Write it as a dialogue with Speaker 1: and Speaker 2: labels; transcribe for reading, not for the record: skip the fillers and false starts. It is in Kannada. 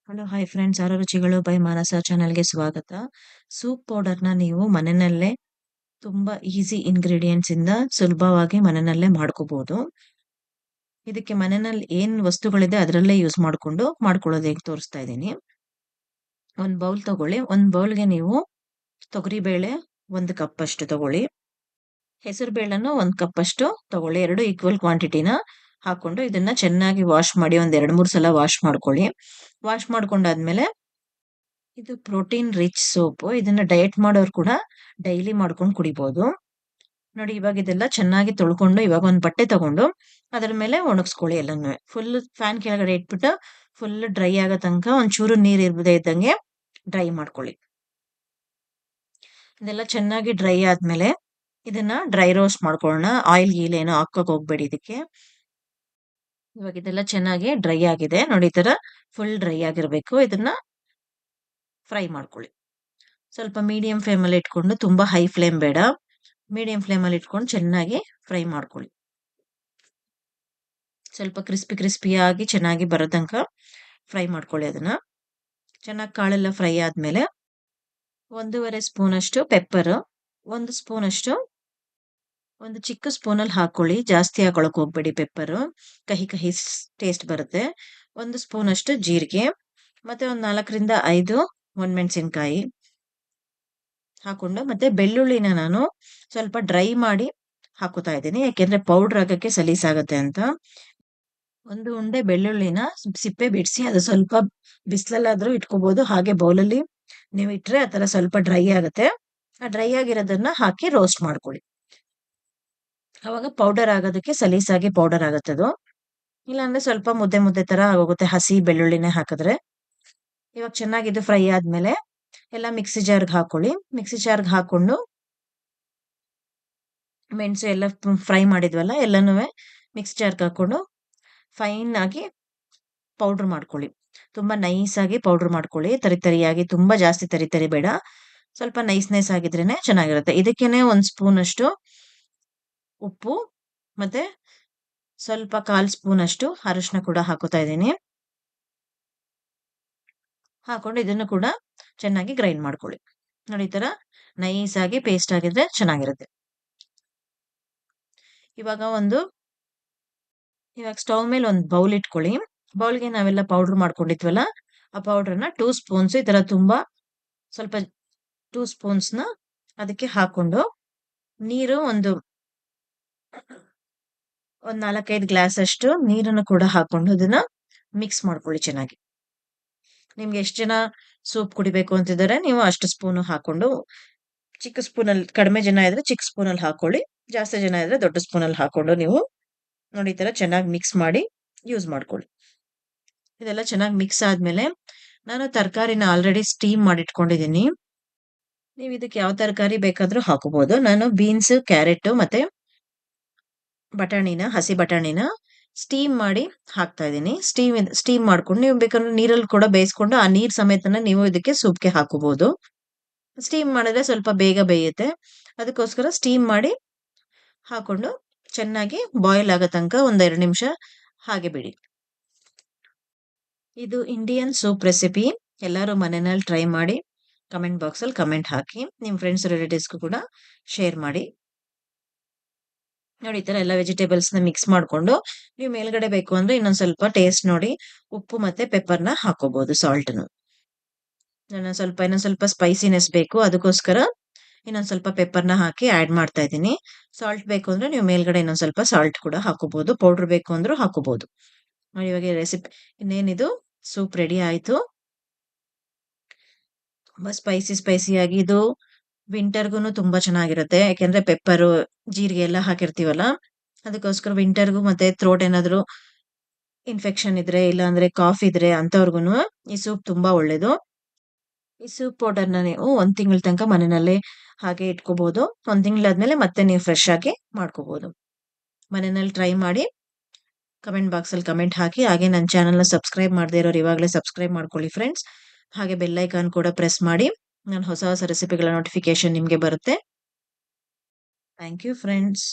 Speaker 1: ಹಲೋ ಹಾಯ್ ಫ್ರೆಂಡ್ಸ್, ಆರೋ ರುಚಿಗಳು ಬೈ ಮಾನಸ ಚಾನಲ್ಗೆ ಸ್ವಾಗತ. ಸೂಪ್ ಪೌಡರ್ನ ನೀವು ಮನೆಯಲ್ಲೇ ತುಂಬಾ ಈಸಿ ಇಂಗ್ರೀಡಿಯೆಂಟ್ಸ್ ಇಂದ ಸುಲಭವಾಗಿ ಮನೆಯಲ್ಲೇ ಮಾಡ್ಕೋಬಹುದು. ಇದಕ್ಕೆ ಮನೆಯಲ್ಲಿ ಏನ್ ವಸ್ತುಗಳಿದೆ ಅದರಲ್ಲೇ ಯೂಸ್ ಮಾಡ್ಕೊಳ್ಳೋದು ಹೇಗೆ ತೋರಿಸ್ತಾ ಇದ್ದೀನಿ. ಒಂದು ಬೌಲ್ ತಗೊಳ್ಳಿ. ಒಂದು ಬೌಲ್ಗೆ ನೀವು ತೊಗರಿ ಬೇಳೆ 1 ಕಪ್ ಅಷ್ಟು ತಗೊಳ್ಳಿ. ಹೆಸರು ಬೇಳೆನೂ 1 ಕಪ್ ಅಷ್ಟು ತಗೊಳ್ಳಿ. ಎರಡು ಈಕ್ವಲ್ ಕ್ವಾಂಟಿಟಿನ ಹಾಕೊಂಡು ಇದನ್ನ ಚೆನ್ನಾಗಿ ವಾಶ್ ಮಾಡಿ ಒಂದ್ 2-3 ಸಲ ವಾಶ್ ಮಾಡ್ಕೊಳ್ಳಿ. ವಾಶ್ ಮಾಡ್ಕೊಂಡಾದ್ಮೇಲೆ ಇದು ಪ್ರೋಟೀನ್ ರಿಚ್ ಸೋಪ್. ಇದನ್ನ ಡಯಟ್ ಮಾಡೋರು ಕೂಡ ಡೈಲಿ ಮಾಡ್ಕೊಂಡು ಕುಡಿಬಹುದು. ನೋಡಿ, ಇವಾಗ ಇದೆಲ್ಲ ಚೆನ್ನಾಗಿ ತೊಳ್ಕೊಂಡು ಇವಾಗ ಒಂದು ಬಟ್ಟೆ ತಗೊಂಡು ಅದರ ಮೇಲೆ ಒಣಗಿಸ್ಕೊಳ್ಳಿ. ಎಲ್ಲಾನು ಫುಲ್ ಫ್ಯಾನ್ ಕೆಳಗಡೆ ಇಟ್ಬಿಟ್ಟು ಫುಲ್ ಡ್ರೈ ಆಗೋ ತನಕ ಒಂಚೂರು ನೀರು ಇರ್ಬದೇ ಇದ್ದಂಗೆ ಡ್ರೈ ಮಾಡ್ಕೊಳ್ಳಿ. ಇದೆಲ್ಲ ಚೆನ್ನಾಗಿ ಡ್ರೈ ಆದ್ಮೇಲೆ ಇದನ್ನ ಡ್ರೈ ರೋಸ್ಟ್ ಮಾಡ್ಕೊಳ್ಳೋಣ. ಆಯಿಲ್ ಗೀಲ್ ಏನೋ ಹಾಕಕ್ ಹೋಗ್ಬೇಡಿ ಇದಕ್ಕೆ. ಇವಾಗ ಇದೆಲ್ಲ ಚೆನ್ನಾಗಿ ಡ್ರೈ ಆಗಿದೆ ನೋಡಿ, ಈ ತರ ಫುಲ್ ಡ್ರೈ ಆಗಿರ್ಬೇಕು. ಇದನ್ನ ಫ್ರೈ ಮಾಡ್ಕೊಳ್ಳಿ. ಸ್ವಲ್ಪ ಮೀಡಿಯಂ ಫ್ಲೇಮ್ ಅಲ್ಲಿ ಇಟ್ಕೊಂಡು, ತುಂಬಾ ಹೈ ಫ್ಲೇಮ್ ಬೇಡ, ಮೀಡಿಯಂ ಫ್ಲೇಮ್ ಅಲ್ಲಿ ಇಟ್ಕೊಂಡು ಚೆನ್ನಾಗಿ ಫ್ರೈ ಮಾಡ್ಕೊಳ್ಳಿ. ಸ್ವಲ್ಪ ಕ್ರಿಸ್ಪಿಯಾಗಿ ಚೆನ್ನಾಗಿ ಬರೋ ತನಕ ಫ್ರೈ ಮಾಡ್ಕೊಳ್ಳಿ. ಅದನ್ನ ಚೆನ್ನಾಗಿ ಕಾಳೆಲ್ಲ ಫ್ರೈ ಆದ್ಮೇಲೆ 1.5 ಸ್ಪೂನ್ ಅಷ್ಟು ಪೆಪ್ಪರ್, 1 ಸ್ಪೂನ್ ಅಷ್ಟು, ಒಂದು ಚಿಕ್ಕ ಸ್ಪೂನಲ್ಲಿ ಹಾಕೊಳ್ಳಿ. ಜಾಸ್ತಿ ಹಾಕೊಳಕ್ ಹೋಗ್ಬೇಡಿ, ಪೆಪ್ಪರ್ ಕಹಿ ಟೇಸ್ಟ್ ಬರುತ್ತೆ. 1 ಸ್ಪೂನ್ ಅಷ್ಟು ಜೀರಿಗೆ, ಮತ್ತೆ ಒಂದು 4-5 ಒಣಮೆಣಸಿನಕಾಯಿ ಹಾಕೊಂಡು, ಮತ್ತೆ ಬೆಳ್ಳುಳ್ಳಿನ ನಾನು ಸ್ವಲ್ಪ ಡ್ರೈ ಮಾಡಿ ಹಾಕೋತಾ ಇದ್ದೀನಿ, ಯಾಕೆಂದ್ರೆ ಪೌಡರ್ ಆಗಕ್ಕೆ ಸಲೀಸಾಗತ್ತೆ ಅಂತ. ಒಂದು ಉಂಡೆ ಬೆಳ್ಳುಳ್ಳಿನ ಸಿಪ್ಪೆ ಬಿಡಿಸಿ ಅದು ಸ್ವಲ್ಪ ಬಿಸಿಲಲ್ಲಾದ್ರೂ ಇಟ್ಕೋಬಹುದು. ಹಾಗೆ ಬೌಲಲ್ಲಿ ನೀವು ಇಟ್ರೆ ಆ ತರ ಸ್ವಲ್ಪ ಡ್ರೈ ಆಗುತ್ತೆ. ಆ ಡ್ರೈ ಆಗಿರೋದನ್ನ ಹಾಕಿ ರೋಸ್ಟ್ ಮಾಡ್ಕೊಳ್ಳಿ. ಅವಾಗ ಪೌಡರ್ ಆಗೋದಕ್ಕೆ ಸಲೀಸಾಗಿ ಪೌಡರ್ ಆಗತ್ತದು. ಇಲ್ಲಾಂದ್ರೆ ಸ್ವಲ್ಪ ಮುದ್ದೆ ತರ ಆಗೋಗುತ್ತೆ ಹಸಿ ಬೆಳ್ಳುಳ್ಳಿನೇ ಹಾಕಿದ್ರೆ. ಇವಾಗ ಚೆನ್ನಾಗಿ ಇದು ಫ್ರೈ ಆದ್ಮೇಲೆ ಎಲ್ಲ ಮಿಕ್ಸಿ ಜಾರ್ಗೆ ಹಾಕೊಳ್ಳಿ. ಮಿಕ್ಸಿ ಜಾರ್ಗೆ ಹಾಕೊಂಡು ಮೆಣಸು ಎಲ್ಲ ಫ್ರೈ ಮಾಡಿದ್ವಲ್ಲ ಎಲ್ಲನೂ ಮಿಕ್ಸಿ ಜಾರ್ಗೆ ಹಾಕೊಂಡು ಫೈನ್ ಆಗಿ ಪೌಡರ್ ಮಾಡ್ಕೊಳ್ಳಿ. ತುಂಬಾ ನೈಸ್ ಆಗಿ ಪೌಡರ್ ಮಾಡ್ಕೊಳ್ಳಿ. ತರಿಯಾಗಿ, ತುಂಬಾ ಜಾಸ್ತಿ ತರಿ ಬೇಡ, ಸ್ವಲ್ಪ ನೈಸ್ ಆಗಿದ್ರೇನೆ ಚೆನ್ನಾಗಿರುತ್ತೆ. ಇದಕ್ಕೇನೆ 1 ಸ್ಪೂನ್ ಅಷ್ಟು ಉಪ್ಪು, ಮತ್ತೆ ಸ್ವಲ್ಪ 1/4 ಸ್ಪೂನ್ ಅಷ್ಟು ಅರಿಶಿನ ಕೂಡ ಹಾಕೋತಾ ಇದ್ದೀನಿ. ಹಾಕೊಂಡು ಇದನ್ನು ಕೂಡ ಚೆನ್ನಾಗಿ ಗ್ರೈಂಡ್ ಮಾಡ್ಕೊಳ್ಳಿ. ನೋಡಿ, ಈ ತರ ನೈಸ್ ಆಗಿ ಪೇಸ್ಟ್ ಆಗಿದ್ರೆ ಚೆನ್ನಾಗಿರುತ್ತೆ. ಇವಾಗ ಸ್ಟವ್ ಮೇಲೆ ಒಂದು ಬೌಲ್ ಇಟ್ಕೊಳ್ಳಿ. ಬೌಲ್ಗೆ ನಾವೆಲ್ಲ ಪೌಡರ್ ಮಾಡ್ಕೊಂಡಿದ್ವಲ್ಲ, ಆ ಪೌಡರ್ನ 2 ಸ್ಪೂನ್ಸ್ ಈ ತರ ತುಂಬಾ ಸ್ವಲ್ಪ 2 ಸ್ಪೂನ್ಸ್ನ ಅದಕ್ಕೆ ಹಾಕೊಂಡು, ನೀರು ಒಂದು 4-5 ಗ್ಲಾಸ್ ಅಷ್ಟು ನೀರನ್ನು ಕೂಡ ಹಾಕೊಂಡು ಅದನ್ನ ಮಿಕ್ಸ್ ಮಾಡ್ಕೊಳ್ಳಿ ಚೆನ್ನಾಗಿ. ನಿಮ್ಗೆ ಎಷ್ಟು ಜನ ಸೂಪ್ ಕುಡಿಬೇಕು ಅಂತಿದ್ದಾರೆ ನೀವು ಅಷ್ಟು ಸ್ಪೂನ್ ಹಾಕೊಂಡು, ಚಿಕ್ಕ ಸ್ಪೂನಲ್ಲಿ ಕಡಿಮೆ ಜನ ಇದ್ರೆ ಚಿಕ್ಕ ಸ್ಪೂನಲ್ಲಿ ಹಾಕೊಳ್ಳಿ, ಜಾಸ್ತಿ ಜನ ಇದ್ರೆ ದೊಡ್ಡ ಸ್ಪೂನಲ್ಲಿ ಹಾಕೊಂಡು ನೀವು ನೋಡಿ ಈ ತರ ಚೆನ್ನಾಗಿ ಮಿಕ್ಸ್ ಮಾಡಿ ಯೂಸ್ ಮಾಡ್ಕೊಳ್ಳಿ. ಇದೆಲ್ಲ ಚೆನ್ನಾಗಿ ಮಿಕ್ಸ್ ಆದ್ಮೇಲೆ ನಾನು ತರಕಾರಿನ ಆಲ್ರೆಡಿ ಸ್ಟೀಮ್ ಮಾಡಿ ಇಟ್ಕೊಂಡಿದ್ದೀನಿ. ನೀವು ಇದಕ್ಕೆ ಯಾವ ತರಕಾರಿ ಬೇಕಾದ್ರೂ ಹಾಕೋಬಹುದು. ನಾನು ಬೀನ್ಸ್, ಕ್ಯಾರೆಟ್ ಮತ್ತೆ ಹಸಿ ಬಟಾಣಿನ ಸ್ಟೀಮ್ ಮಾಡಿ ಹಾಕ್ತಾ ಇದ್ದೀನಿ. ಸ್ಟೀಮ್ ಮಾಡ್ಕೊಂಡು ನೀವು ಬೇಕಾದ್ರೆ ನೀರಲ್ಲಿ ಕೂಡ ಬೇಯಿಸ್ಕೊಂಡು ಆ ನೀರ್ ಸಮೇತನ ನೀವು ಇದಕ್ಕೆ ಸೂಪ್ಗೆ ಹಾಕೋಬಹುದು. ಸ್ಟೀಮ್ ಮಾಡಿದ್ರೆ ಸ್ವಲ್ಪ ಬೇಗ ಬೇಯುತ್ತೆ, ಅದಕ್ಕೋಸ್ಕರ ಸ್ಟೀಮ್ ಮಾಡಿ ಹಾಕೊಂಡು ಚೆನ್ನಾಗಿ ಬಾಯ್ಲ್ ಆಗೋ ತನಕ 1-2 ನಿಮಿಷ ಹಾಗೆ ಬಿಡಿ. ಇದು ಇಂಡಿಯನ್ ಸೂಪ್ ರೆಸಿಪಿ. ಎಲ್ಲರೂ ಮನೆಯಲ್ಲಿ ಟ್ರೈ ಮಾಡಿ ಕಮೆಂಟ್ ಬಾಕ್ಸ್ ಅಲ್ಲಿ ಕಮೆಂಟ್ ಹಾಕಿ, ನಿಮ್ ಫ್ರೆಂಡ್ಸ್ ರಿಲೇಟಿವ್ಸ್ಗೂ ಕೂಡ ಶೇರ್ ಮಾಡಿ. ನೋಡಿ, ಈ ತರ ಎಲ್ಲ ವೆಜಿಟೇಬಲ್ಸ್ ನ ಮಿಕ್ಸ್ ಮಾಡ್ಕೊಂಡು ನೀವು ಮೇಲ್ಗಡೆ ಬೇಕು ಅಂದ್ರೆ ಇನ್ನೊಂದ್ ಸ್ವಲ್ಪ ಟೇಸ್ಟ್ ನೋಡಿ ಉಪ್ಪು ಮತ್ತೆ ಪೆಪ್ಪರ್ನ ಹಾಕೋಬಹುದು, ಸಾಲ್ಟ್ನು. ಇನ್ನೊಂದ್ ಸ್ವಲ್ಪ ಸ್ಪೈಸಿನೆಸ್ ಬೇಕು, ಅದಕ್ಕೋಸ್ಕರ ಇನ್ನೊಂದ್ ಸ್ವಲ್ಪ ಪೆಪ್ಪರ್ನ ಹಾಕಿ ಆಡ್ ಮಾಡ್ತಾ ಇದ್ದೀನಿ. ಸಾಲ್ಟ್ ಬೇಕು ಅಂದ್ರೆ ನೀವು ಮೇಲ್ಗಡೆ ಇನ್ನೊಂದ್ ಸ್ವಲ್ಪ ಸಾಲ್ಟ್ ಕೂಡ ಹಾಕೋಬಹುದು, ಪೌಡರ್ ಬೇಕು ಅಂದ್ರೂ ಹಾಕೋಬಹುದು. ನೋಡಿ, ಇವಾಗ ರೆಸಿಪಿ ಇನ್ನೇನಿದು ಸೂಪ್ ರೆಡಿ ಆಯ್ತು. ತುಂಬಾ ಸ್ಪೈಸಿ ಆಗಿ, ಇದು ವಿಂಟರ್ಗೂ ತುಂಬಾ ಚೆನ್ನಾಗಿರುತ್ತೆ, ಯಾಕೆಂದ್ರೆ ಪೆಪ್ಪರು ಜೀರಿಗೆ ಎಲ್ಲ ಹಾಕಿರ್ತೀವಲ್ಲ, ಅದಕ್ಕೋಸ್ಕರ ವಿಂಟರ್ಗೂ ಮತ್ತೆ ಥ್ರೋಟ್ ಏನಾದ್ರು ಇನ್ಫೆಕ್ಷನ್ ಇದ್ರೆ, ಇಲ್ಲ ಅಂದ್ರೆ ಕಾಫ್ ಇದ್ರೆ ಅಂತವ್ರಿಗೂ ಈ ಸೂಪ್ ತುಂಬಾ ಒಳ್ಳೇದು. ಈ ಸೂಪ್ ಪೌಡರ್ನ ನೀವು 1 ತಿಂಗಳ ತನಕ ಮನೆಯಲ್ಲೇ ಹಾಗೆ ಇಟ್ಕೋಬಹುದು. 1 ತಿಂಗಳಾದ್ಮೇಲೆ ಮತ್ತೆ ನೀವು ಫ್ರೆಶ್ ಆಗಿ ಮಾಡ್ಕೋಬಹುದು. ಮನೆಯಲ್ಲಿ ಟ್ರೈ ಮಾಡಿ ಕಮೆಂಟ್ ಬಾಕ್ಸ್ ಅಲ್ಲಿ ಕಮೆಂಟ್ ಹಾಕಿ. ಹಾಗೆ ನನ್ನ ಚಾನೆಲ್ನ ಸಬ್ಸ್ಕ್ರೈಬ್ ಮಾಡದೇ ಇರೋರು ಇವಾಗಲೇ ಸಬ್ಸ್ಕ್ರೈಬ್ ಮಾಡ್ಕೊಳ್ಳಿ ಫ್ರೆಂಡ್ಸ್. ಹಾಗೆ ಬೆಲ್ ಐಕಾನ್ ಕೂಡ ಪ್ರೆಸ್ ಮಾಡಿ, ನಾನು ಹೊಸ ರೆಸಿಪಿಗಳ ನೋಟಿಫಿಕೇಶನ್ ನಿಮಗೆ ಬರುತ್ತೆ. Thank you friends.